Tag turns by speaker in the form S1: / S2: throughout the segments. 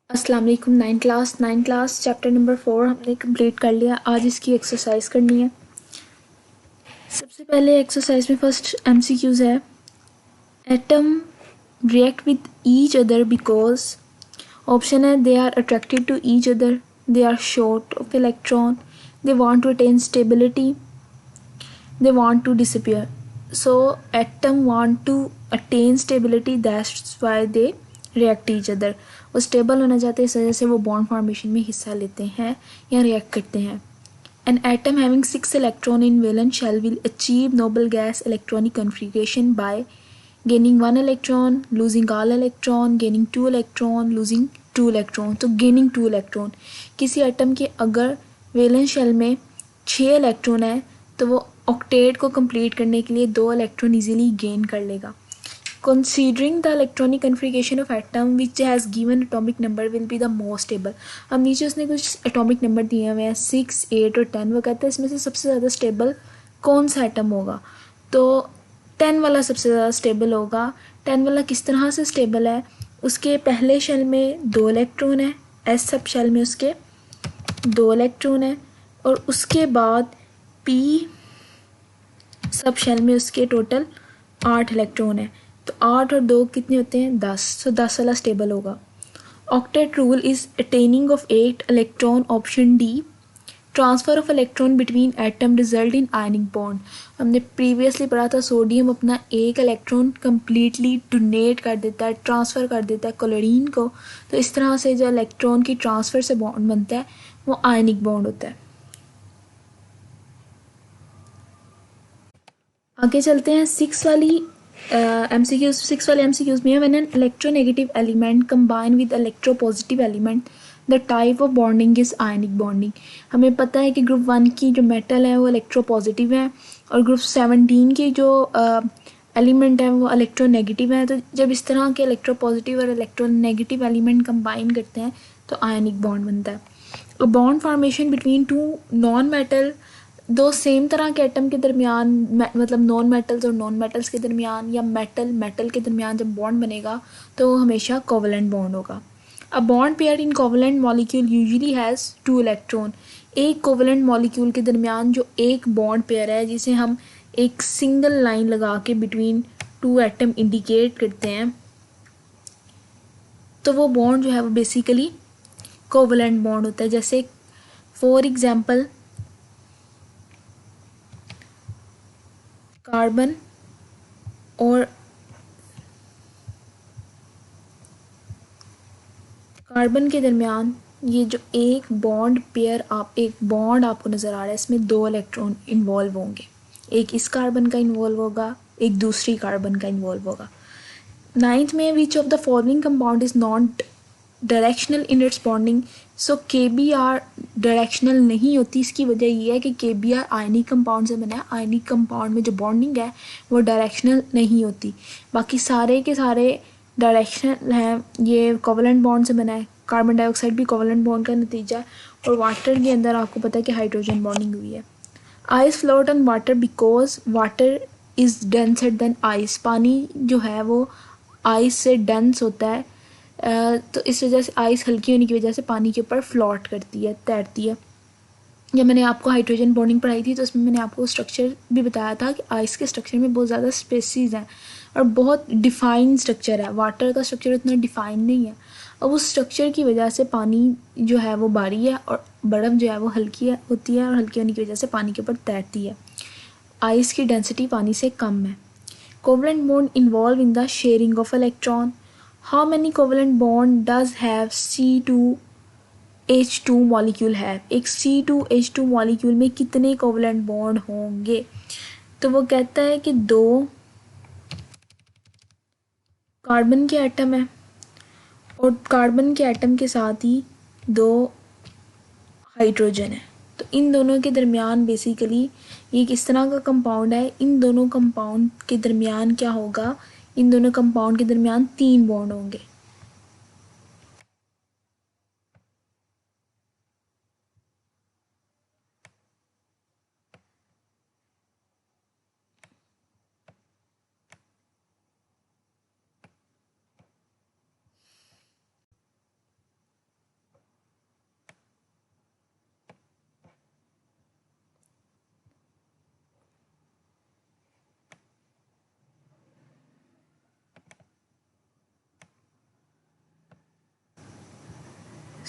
S1: अस्सलाम वालेकुम। Nine class chapter number 4 हमने कंप्लीट कर लिया। आज इसकी एक्सरसाइज करनी है। सबसे पहले एक्सरसाइज में फर्स्ट एमसीक्यूज है। Atom react with each other because, option है they are attracted to each other, they are short of electron, they want to attain stability, they want to disappear. So atom want to attain stability, that's why they react each other. वो stable होना चाहते हैं, इस वजह से वो bond formation में हिस्सा लेते हैं या रिएक्ट करते हैं. An atom having 6 electron in valence shell will achieve noble gas electronic configuration by gaining 1 electron, losing all electron, gaining 2 electron, losing 2 electron. तो gaining 2 electron, किसी एटम के अगर वैलेंस शेल में 6 इलेक्ट्रॉन है तो वो ऑक्टेट को कंप्लीट करने के लिए 2 इलेक्ट्रॉन इजीली गेन कर लेगा. Considering the electronic configuration of atom which has given atomic number will be the most stable. अब नीचे उसने कुछ एटॉमिक नंबर दिए हुए हैं 6, 8 और 10. वो कहता है इसमें से सबसे ज़्यादा स्टेबल कौन सा एटम होगा. तो 10 वाला सबसे ज़्यादा स्टेबल होगा. 10 वाला किस तरह से स्टेबल है, उसके पहले शेल में 2 इलेक्ट्रॉन है, एस सब शेल में उसके 2 इलेक्ट्रॉन है, और उसके बाद पी सब शेल में उसके टोटल 8 इलेक्ट्रॉन है. तो 8 और 2 कितने होते हैं 10. तो 10 वाला स्टेबल होगा. Octet rule is attaining of 8 electron, option D. Transfer of electron between atom result in ionic bond. हमने प्रीवियसली पढ़ा था सोडियम अपना एक इलेक्ट्रॉन कम्प्लीटली डोनेट कर देता है, ट्रांसफ़र कर देता है क्लोरीन को. तो इस तरह से जो इलेक्ट्रॉन की ट्रांसफ़र से बॉन्ड बनता है वो आयनिक बॉन्ड होता है. आगे चलते हैं 6 वाली एमसीक्यूज. 6 वाले एमसीक्यूज में है when an electronegative element combine with electropositive element the type of bonding is ionic bonding. हमें पता है कि ग्रुप 1 की जो मेटल है वो इलेक्ट्रोपॉजिटिव है और ग्रुप 17 की जो एलिमेंट है वो इलेक्ट्रोनेगेटिव है. तो जब इस तरह के इलेक्ट्रोपॉजिटिव और इलेक्ट्रोनेगेटिव एलिमेंट कंबाइन करते हैं तो आयनिक बॉन्ड बनता है. Bond formation between two non metal, दो सेम तरह के एटम के दरमियान, मतलब नॉन मेटल्स और नॉन मेटल्स के दरमियान या मेटल मेटल के दरमियान जब बॉन्ड बनेगा तो वो हमेशा कोवलेंट बॉन्ड होगा. A bond pair in covalent molecule usually has 2 electron. एक कोवलेंट मॉलिक्यूल के दरमियान जो एक बॉन्ड पेयर है जिसे हम एक सिंगल लाइन लगा के बिटवीन 2 एटम इंडिकेट करते हैं, तो वो बॉन्ड जो है वो बेसिकली कोवलेंट बॉन्ड होता है. जैसे फॉर एग्जांपल कार्बन और कार्बन के दरमियान ये जो एक बॉन्ड पेयर, एक बॉन्ड आपको नज़र आ रहा है, इसमें 2 इलेक्ट्रॉन इन्वॉल्व होंगे. एक इस कार्बन का इन्वॉल्व होगा, एक दूसरी कार्बन का इन्वॉल्व होगा. 9th में विच of the following compound is not directional in its bonding. So KBr directional नहीं होती. इसकी वजह ये है कि KBr आयनिक कंपाउंड से बना है. आयनिक कंपाउंड में जो बॉन्डिंग है वो डायरेक्शनल नहीं होती. बाकी सारे के सारे डायरेक्शनल हैं. ये कोवलेंट बॉन्ड से बना है. कार्बन डाइऑक्साइड भी कोवलेंट बॉन्ड का नतीजा है. और वाटर के अंदर आपको पता है कि हाइड्रोजन बॉन्डिंग हुई है. Ice float on water because water is denser then ice. पानी जो है वो आइस से डेंस होता है. तो इस वजह से आइस हल्की होने की वजह से पानी के ऊपर फ्लोट करती है, तैरती है. जब मैंने आपको हाइड्रोजन बॉन्डिंग पढ़ाई थी तो उसमें मैंने आपको स्ट्रक्चर भी बताया था कि आइस के स्ट्रक्चर में बहुत ज़्यादा स्पेसीज हैं और बहुत डिफाइन स्ट्रक्चर है. वाटर का स्ट्रक्चर उतना डिफाइन नहीं है. अब उस स्ट्रक्चर की वजह से पानी जो है वो भारी है और बर्फ़ जो है वो हल्की होती है और हल्की होने की वजह से पानी के ऊपर तैरती है. आइस की डेंसिटी पानी से कम है. Covalent bond involve in the sharing of electron. How many covalent bond does have C2H2 molecule है. एक C2H2 मॉलिक्यूल में कितने कोवलेंट बॉन्ड होंगे. तो वो कहता है कि 2 कार्बन के एटम है और कार्बन के एटम के साथ ही 2 हाइड्रोजन है. तो इन दोनों के दरमियान बेसिकली ये किस तरह का कंपाउंड है. इन दोनों कंपाउंड के दरमियान क्या होगा, इन दोनों कंपाउंड के दरमियान 3 बॉन्ड होंगे.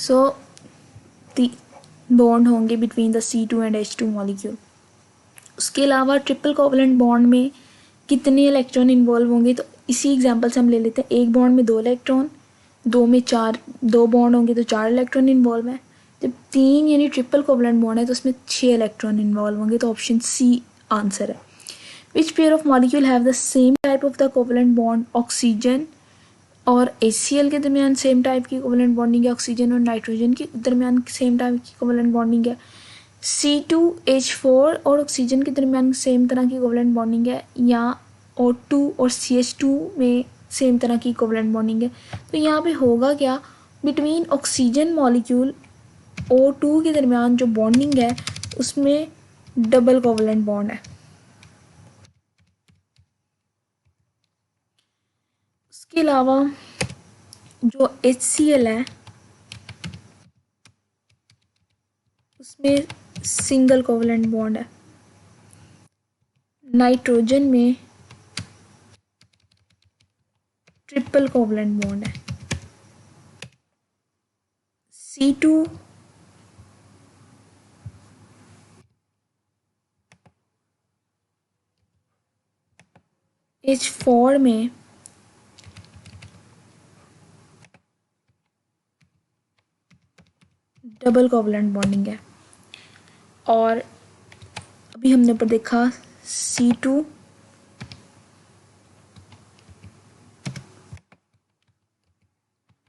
S1: सो बॉन्ड होंगे between the C2 and H2 molecule. उसके अलावा ट्रिपल कोवलेंट बॉन्ड में कितने इलेक्ट्रॉन इन्वॉल्व होंगे, तो इसी एग्जांपल से हम ले लेते हैं। एक बॉन्ड में 2 इलेक्ट्रॉन, 2 में 4, 2 बॉन्ड होंगे तो 4 इलेक्ट्रॉन इन्वॉल्व है। जब 3 यानी ट्रिपल कोवलेंट बॉन्ड है तो उसमें 6 इलेक्ट्रॉन इन्वॉल्व होंगे, तो ऑप्शन सी आंसर है। Which pair of molecule have the same type of the covalent bond? Oxygen और HCl के दरमियान सेम टाइप की कोवलेंट बॉन्डिंग है, ऑक्सीजन और नाइट्रोजन के दरमियान सेम टाइप की कोवलेंट बॉन्डिंग है, C2H4 और ऑक्सीजन के दरमियान सेम तरह की कोवलेंट बॉन्डिंग है, या O2 और CH2 में सेम तरह की कोवलेंट बॉन्डिंग है। तो यहाँ पे होगा क्या, बिटवीन ऑक्सीजन मॉलिक्यूल O2 के दरमियान जो बॉन्डिंग है उसमें डबल कोवलेंट बॉन्ड है। उसके अलावा जो HCl है उसमें सिंगल कोवलेंट बॉन्ड है। नाइट्रोजन में ट्रिपल कोवलेंट बॉन्ड है। C2 H4 में डबल कोवलेंट बॉन्डिंग है। और अभी हमने पर देखा C2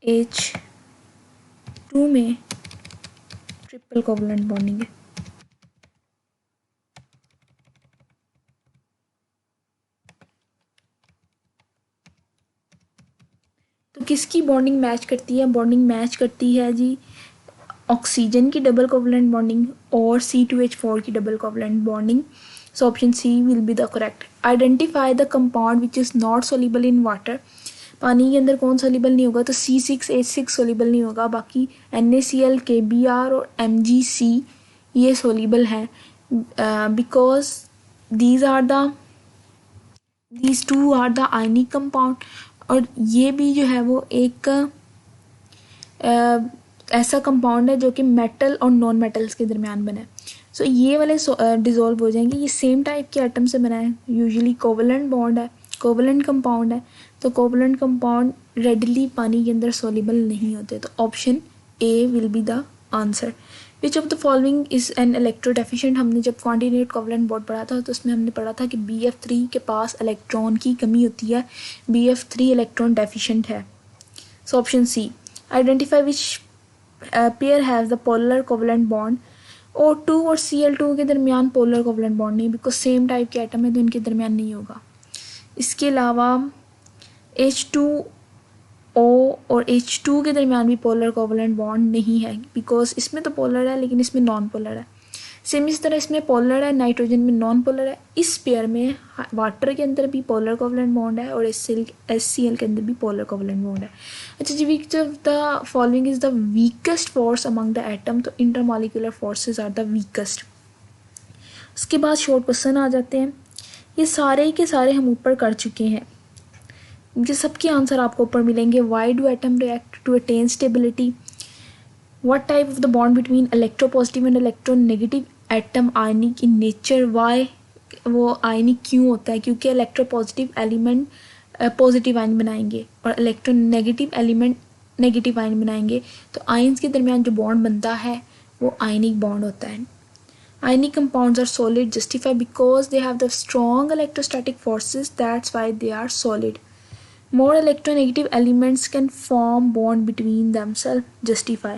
S1: H2 में ट्रिपल कोवलेंट बॉन्डिंग है। तो किसकी बॉन्डिंग मैच करती है? बॉन्डिंग मैच करती है जी ऑक्सीजन की डबल कोवलेंट बॉन्डिंग और C2H4 की double covalent bonding. So option C will be the correct. Identify the compound which is not soluble in water. पानी के अंदर कौन सोल्यूबल नहीं होगा? तो C6H6 सोल्यूबल नहीं होगा, बाकी NaCl, KBr और MgC ये सोल्यूबल हैं, because these two are the ionic compound. और ये भी जो है वो एक ऐसा कंपाउंड है जो कि मेटल और नॉन मेटल्स के दरमियान बना है। सो ये वाले डिज़ोल्व हो जाएंगे। ये सेम टाइप के एटम से बना है, यूजुअली कोवलेंट बॉन्ड है, कोवलेंट कंपाउंड है। तो कोवलेंट कंपाउंड रेडली पानी के अंदर सोल्यूबल नहीं होते, तो option A will be the answer. Which of the following is an electro deficient. हमने जब क्वांटिनेट कोवलेंट बॉन्ड पढ़ा था तो उसमें हमने पढ़ा था कि BF3 के पास इलेक्ट्रॉन की कमी होती है, BF3 इलेक्ट्रॉन डेफिशिएंट है। So option C. Identify which pair have the polar covalent bond. O2 और Cl2 के दरमियान पोलर कोवलेंट बॉन्ड नहीं, बिकॉज सेम टाइप के एटम है तो इनके दरमियान नहीं होगा। इसके अलावा H2O और H2 के दरमियान भी पोलर कोवलेंट बॉन्ड नहीं है, बिकॉज इसमें तो पोलर है लेकिन इसमें नॉन पोलर है। सेम इस तरह इसमें पोलर है, नाइट्रोजन में नॉन पोलर है। इस पेयर में वाटर के अंदर भी पोलर कोवलेंट बॉन्ड है और HCl के अंदर भी पोलर कोवलेंट बॉन्ड है। अच्छा जी, which of the following is the weakest force among the atom. तो intermolecular forces are the weakest. उसके बाद शॉर्ट क्वेश्चन आ जाते हैं। ये सारे के सारे हम ऊपर कर चुके हैं, ये सबके आंसर आपको ऊपर मिलेंगे। Why do atom react to attain stability? What type of the bond between electropositive and electronegative atom ionic in nature? Why वो आयनिक क्यों होता है? क्योंकि इलेक्ट्रोपॉजिटिव एलिमेंट पॉजिटिव आयन बनाएंगे और इलेक्ट्रोनेगेटिव एलिमेंट नेगेटिव आयन बनाएंगे, तो आयन्स के दरमियान जो बॉन्ड बनता है वो आयनिक बॉन्ड होता है। Ionic compounds are solid. Justify because they have the strong electrostatic forces. That's why they are solid. More electronegative elements can form bond between themselves. Justify.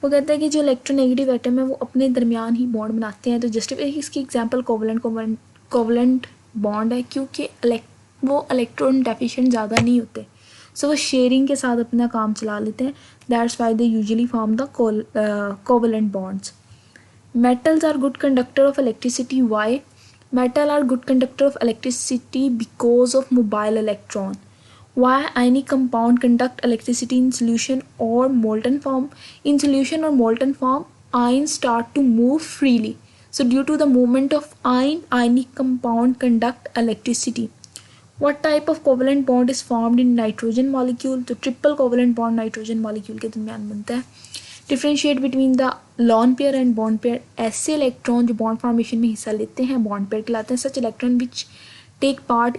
S1: वो कहता है कि जो इलेक्ट्रोनेगेटिव एटम है वो अपने दरमियान ही बॉन्ड बनाते हैं, तो जस्टिफाई इसकी एग्जांपल कोवलेंट बॉन्ड है, क्योंकि वो इलेक्ट्रॉन डेफिशिएंट ज़्यादा नहीं होते, सो वो शेयरिंग के साथ अपना काम चला लेते हैं। That's why they usually form the covalent bonds. Metals are good conductor of electricity. Why? Metal are good conductor of electricity because of mobile electron. Why ionic compound conduct electricity in solution or molten form? In solution or molten form, ions start to move freely. So due to the movement of ionic compound conduct electricity. What type of covalent bond is formed in nitrogen molecule? तो triple covalent bond nitrogen molecule के दरमियान बनता है। Differentiate between the lone pair and bond pair, ऐसे electron जो bond formation में हिस्सा लेते हैं बॉन्ड पेयर कहलाते हैं. Such electron which take part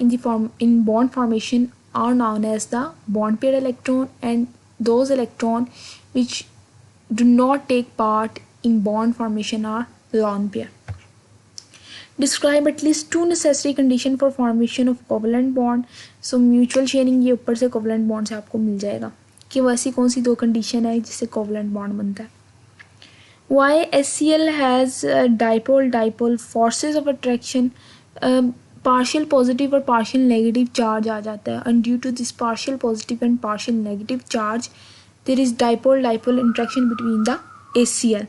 S1: in bond formation are known as the bond pair electron, and those electron which do not take part in bond formation are lone pair. Describe at least two necessary condition for formation of covalent bond. So mutual sharing ये ऊपर से covalent bond से आपको मिल जाएगा कि वैसी कौन सी दो condition है जिससे covalent bond बनता है. Why HCl has dipole forces of attraction, partial positive और partial negative charge आ जाता है, and due to this partial positive and partial negative charge there is dipole interaction between the HCl.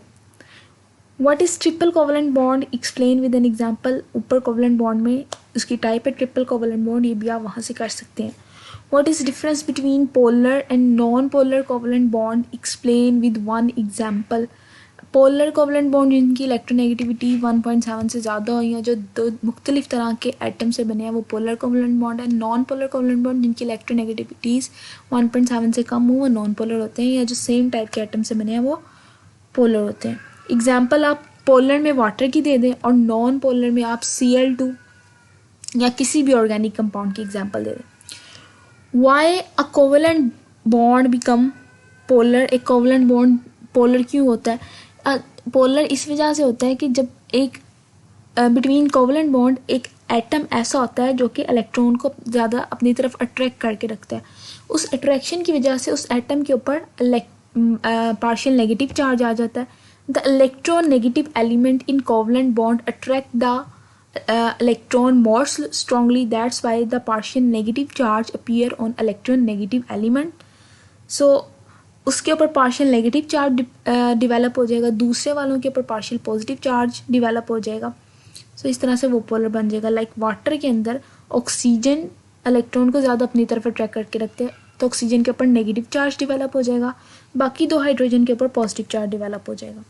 S1: What is triple covalent bond? Explain with an example. ऊपर covalent bond में उसकी type है triple covalent bond, ये भी आप वहाँ से कर सकते हैं. What is difference between polar and non-polar covalent bond? Explain with one example. Polar covalent bond जिनकी इलेक्ट्रोनेगेटिविटी 1.7 से ज़्यादा हो या जो दो मुख्तलिफ तरह के एटम से बने हैं वो पोलर कोवलेंट बॉन्ड है. नॉन पोलर कोवलेंट बॉन्ड जिनकी इलेक्ट्रोनेगेटिविटीज़ 1.7 से कम हो वो नॉन पोलर होते हैं, या जो सेम टाइप के एटम से बने हैं वो पोलर होते हैं. एग्जाम्पल आप पोलर में वाटर की दे दें और नॉन पोलर में आप Cl2 या किसी भी ऑर्गेनिक कंपाउंड की एग्जाम्पल दे दें. Why a covalent bond become polar? एक कोवलेंट बॉन्ड पोलर क्यों होता है? पोलर इस वजह से होता है कि जब एक बिटवीन कोवलेंट बॉन्ड एक एटम ऐसा होता है जो कि इलेक्ट्रॉन को ज़्यादा अपनी तरफ अट्रैक्ट करके रखता है. उस अट्रैक्शन की वजह से उस एटम के ऊपर पार्शियल नेगेटिव चार्ज आ जाता है. The electronegative element in covalent bond attract the electron more strongly, that's why the partial negative charge appear on electronegative element. So उसके ऊपर पार्शियल नेगेटिव चार्ज डिवेलप हो जाएगा, दूसरे वालों के ऊपर पार्शियल पॉजिटिव चार्ज डिवेलप हो जाएगा. सो इस तरह से वो पोलर बन जाएगा. लाइक वाटर के अंदर ऑक्सीजन इलेक्ट्रॉन को ज़्यादा अपनी तरफ अट्रैक्ट करके रखते हैं तो ऑक्सीजन के ऊपर नेगेटिव चार्ज डिवेलप हो जाएगा, बाकी दो हाइड्रोजन के ऊपर पॉजिटिव चार्ज डिवेलप हो जाएगा.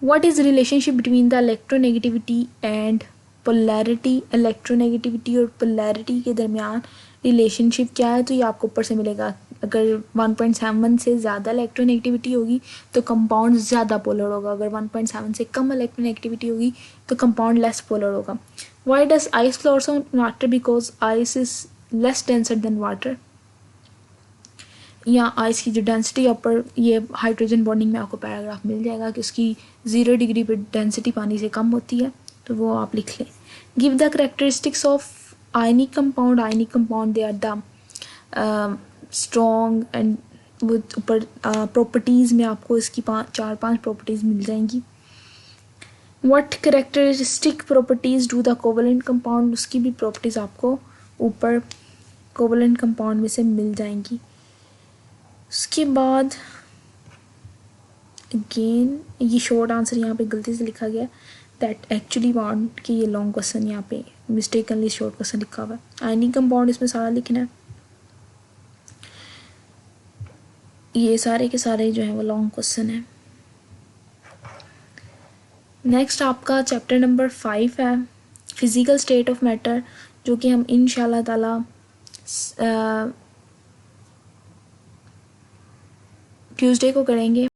S1: What is relationship between the electronegativity and polarity? Electronegativity और पोलैरिटी के दरमियान रिलेशनशिप क्या है? तो ये आपको ऊपर से मिलेगा. अगर 1.7 से ज़्यादा इलेक्ट्रोनेगेटिविटी होगी तो कंपाउंड ज़्यादा पोलर होगा, अगर 1.7 से कम इलेक्ट्रोनेगेटिविटी होगी तो कंपाउंड लेस पोलर होगा. Why does ice floats on water? Because ice is less denser then water. या आइस की जो डेंसिटी ऊपर ये हाइड्रोजन बॉन्डिंग में आपको पैराग्राफ मिल जाएगा कि उसकी 0 डिग्री पर डेंसिटी पानी से कम होती है, तो वो आप लिख लें. Give the characteristics of ionic compound. Ionic compound they are the strong and वो ऊपर प्रॉपर्टीज़ में आपको इसकी 4-5 प्रॉपर्टीज़ मिल जाएंगी. What characteristic properties do the covalent compound? उसकी भी प्रॉपर्टीज़ आपको ऊपर कोवलेंट कंपाउंड में से मिल जाएंगी. उसके बाद अगेन ये शॉर्ट आंसर यहाँ पे गलती से लिखा गया दैट एक्चुअली वांट कि ये लॉन्ग क्वेश्चन यहाँ पे मिस्टेकनली शॉर्ट क्वेश्चन लिखा हुआ है. आयनिक कंपाउंड इसमें सारा लिखना है, ये सारे के सारे जो है वो लॉन्ग क्वेश्चन है. नेक्स्ट आपका चैप्टर नंबर 5 है फिज़िकल स्टेट ऑफ मैटर, जो कि हम इंशाल्लाह ताला ट्यूसडे को करेंगे.